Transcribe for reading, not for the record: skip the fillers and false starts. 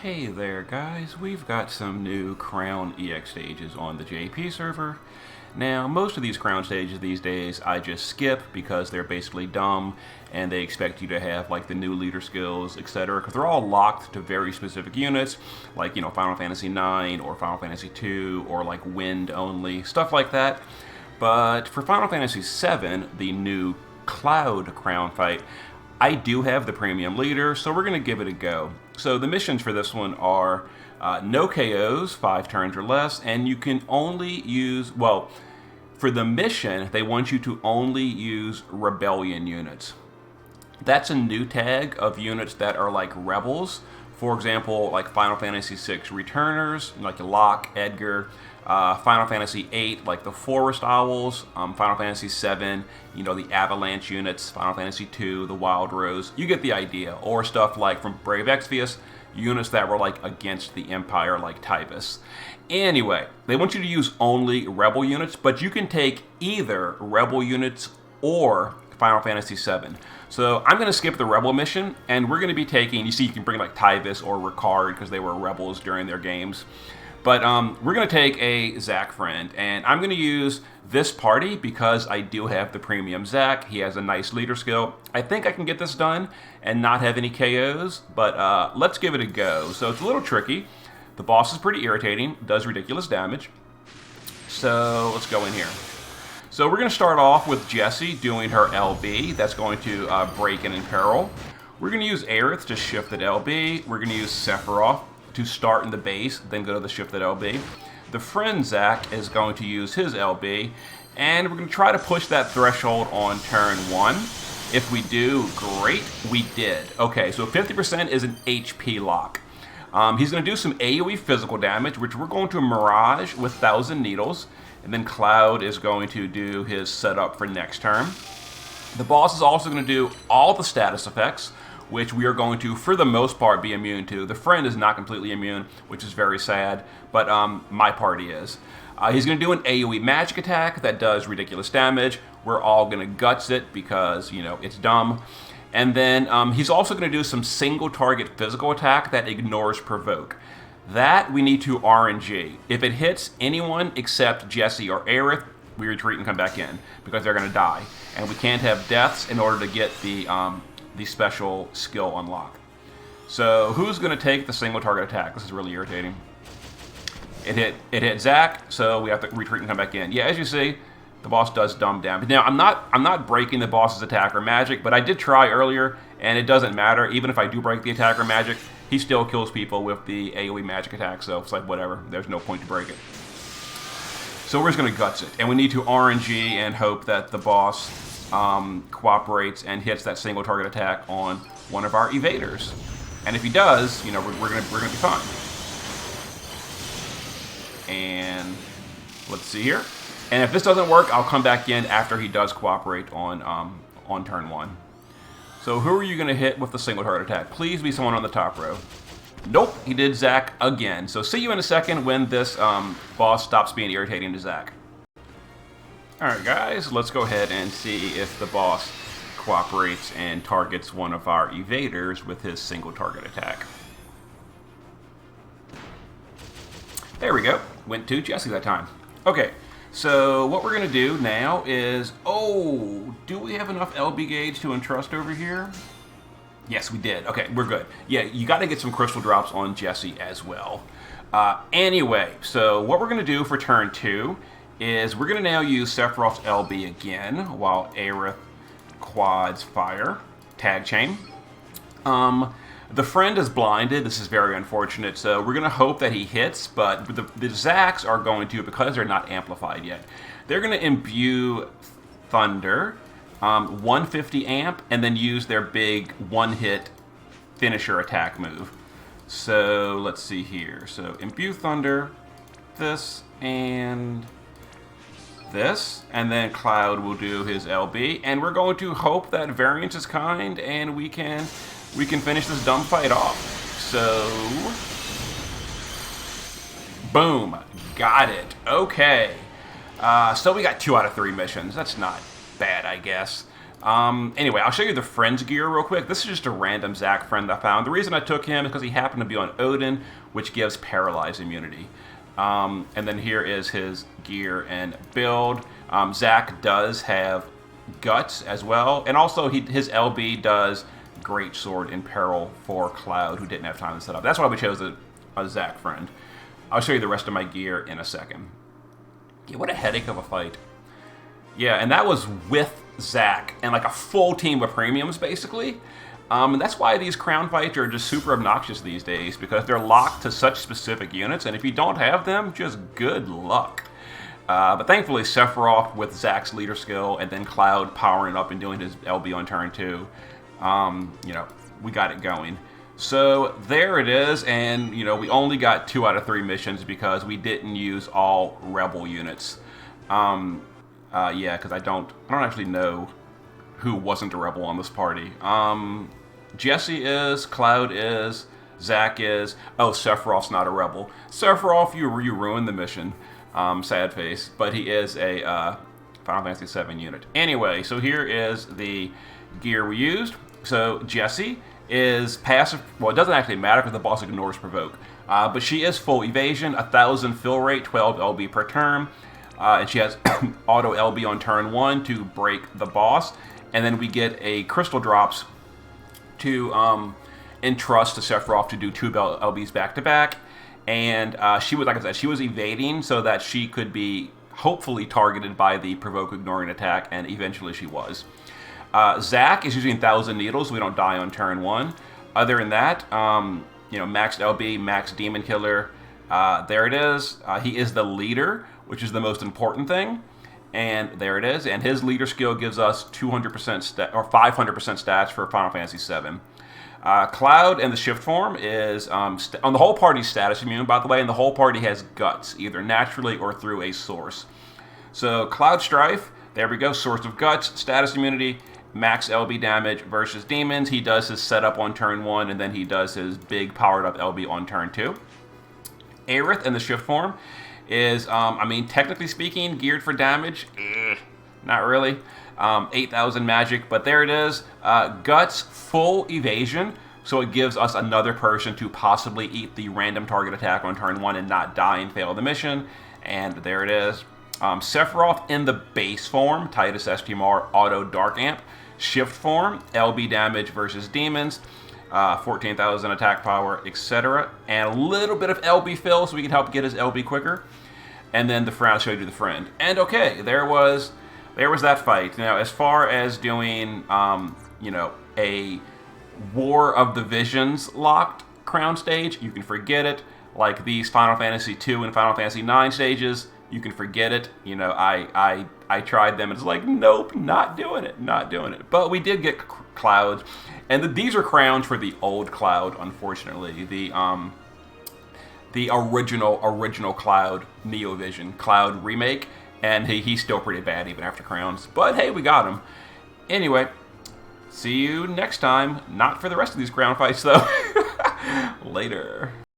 Hey there guys, we've got some new Crown EX stages on the JP server. Now, most of these Crown stages these days I just skip because they're basically dumb and they expect you to have like the new leader skills, etc. Because they're all locked to very specific units, like, Final Fantasy 9 or Final Fantasy 2 or like wind only, stuff like that. But for Final Fantasy 7, the new Cloud Crown fight, I do have the premium leader, so we're going to give it a go. So the missions for this one are no KOs, 5 turns or less, and you can only use, well, for the mission, they want you to only use Rebellion units. That's a new tag of units that are like rebels. For example, like Final Fantasy VI Returners, like Locke, Edgar, Final Fantasy VIII, like the Forest Owls, Final Fantasy VII, the Avalanche units, Final Fantasy II, the Wild Rose. You get the idea. Or stuff like from Brave Exvius, units that were like against the Empire, like Tybus. Anyway, they want you to use only Rebel units, but you can take either Rebel units or Final Fantasy VII. So I'm going to skip the Rebel mission, and we're going to be taking, you see you can bring like Tybus or Ricard because they were Rebels during their games. But we're going to take a Zack friend, and I'm going to use this party because I do have the premium Zack. He has a nice leader skill. I think I can get this done and not have any KOs, but let's give it a go. So it's a little tricky. The boss is pretty irritating, does ridiculous damage. So let's go in here. So we're going to start off with Jessie doing her LB. That's going to break and imperil. We're going to use Aerith to shift at LB. We're going to use Sephiroth to start in the base, then go to the shifted LB. The friend Zack is going to use his LB, and we're going to try to push that threshold on turn 1. If we do, great, we did. Okay, so 50% is an HP lock. He's going to do some AoE physical damage, which we're going to Mirage with 1,000 Needles, and then Cloud is going to do his setup for next turn. The boss is also going to do all the status effects, which we are going to, for the most part, be immune to. The friend is not completely immune, which is very sad, but my party is. He's going to do an AoE magic attack that does ridiculous damage. We're all going to guts it because, it's dumb. And then he's also going to do some single target physical attack that ignores provoke. That we need to RNG. If it hits anyone except Jessie or Aerith, we retreat and come back in because they're going to die. And we can't have deaths in order to get the special skill unlock. So who's going to take the single target attack? This is really irritating. It hit Zack, so we have to retreat and come back in. Yeah, as you see, the boss does dumb damage. Now I'm not breaking the boss's attack or magic, but I did try earlier, and it doesn't matter. Even if I do break the attack or magic, he still kills people with the AoE magic attack. So it's like whatever. There's no point to break it. So we're just going to guts it, and we need to RNG and hope that the boss cooperates and hits that single target attack on one of our evaders. And if he does, we're gonna be fine. And let's see here. And if this doesn't work, I'll come back in after he does cooperate on turn 1. So who are you gonna hit with the single target attack? Please be someone on the top row. Nope, he did Zack again. So see you in a second when this boss stops being irritating to Zack. Alright guys, let's go ahead and see if the boss cooperates and targets one of our evaders with his single target attack. There we go. Went to Jessie that time. Okay, so what we're going to do now is... Oh, do we have enough LB gauge to entrust over here? Yes, we did. Okay, we're good. Yeah, you got to get some crystal drops on Jessie as well. Anyway, so what we're going to do for turn 2 is we're going to now use Sephiroth's LB again while Aerith quads fire. Tag chain. The friend is blinded. This is very unfortunate, so we're going to hope that he hits, but the Zacks are going to, because they're not amplified yet, they're going to imbue Thunder, 150 amp, and then use their big one-hit finisher attack move. So let's see here. So imbue Thunder, this, and this, and then Cloud will do his LB, and we're going to hope that variance is kind and we can finish this dumb fight off. So boom, got it. Okay, so we got 2 out of 3 missions. That's not bad, I guess. Anyway, I'll show you the friend's gear real quick. This is just a random Zack friend I found. The reason I took him is because he happened to be on Odin, which gives paralyzed immunity. And then here is his gear and build. Zack does have guts as well, and also his LB does great sword in peril for Cloud, who didn't have time to set up. That's why we chose a Zack friend. I'll show you the rest of my gear in a second. Yeah, what a headache of a fight. Yeah, and that was with Zack and like a full team of premiums, basically. And that's why these crown fights are just super obnoxious these days, because they're locked to such specific units, and if you don't have them, just good luck. But thankfully, Sephiroth with Zack's leader skill, and then Cloud powering up and doing his LB on turn 2, we got it going. So there it is, and we only got 2 out of 3 missions because we didn't use all Rebel units. Yeah, because I don't actually know who wasn't a Rebel on this party. Jesse is, Cloud is, Zack is. Oh, Sephiroth's not a Rebel. Sephiroth, you ruined the mission. Sad face, but he is a Final Fantasy VII unit. Anyway, so here is the gear we used. So Jessie is passive. Well, it doesn't actually matter because the boss ignores provoke. But she is full evasion, 1,000 fill rate, 12 LB per turn. And she has auto LB on turn 1 to break the boss. And then we get a crystal drops to entrust to Sephiroth to do 2 LBs back to back. And she was, like I said, she was evading so that she could be hopefully targeted by the provoke ignoring attack, and eventually she was. Zack is using 1,000 needles, so we don't die on turn 1. Other than that, max LB, max demon killer. There it is. He is the leader, which is the most important thing. And there it is. And his leader skill gives us 200% or 500% stats for Final Fantasy VII. Cloud in the shift form is on the whole party's status immune, by the way, and the whole party has guts, either naturally or through a source. So Cloud Strife, there we go, source of guts, status immunity, max LB damage versus demons. He does his setup on turn 1, and then he does his big powered up LB on turn 2. Aerith in the shift form is, technically speaking, geared for damage. Not really. 8,000 magic, but there it is. Guts, full evasion, so it gives us another person to possibly eat the random target attack on turn 1 and not die and fail the mission. And there it is. Sephiroth in the base form, Titus STMR, auto dark amp. Shift form, LB damage versus demons. 14,000 attack power, etc. And a little bit of LB fill so we can help get his LB quicker. And then the friend, I'll show you the friend. And okay, there was that fight. Now, as far as doing, a War of the Visions locked crown stage, you can forget it. Like these Final Fantasy II and Final Fantasy IX stages, you can forget it. I tried them, and it's like, nope, not doing it. But we did get Cloud, and these are crowns for the old Cloud, unfortunately. The original Cloud, Neovision Cloud remake. And he's still pretty bad even after crowns. But hey, we got him. Anyway, see you next time. Not for the rest of these crown fights, though. Later.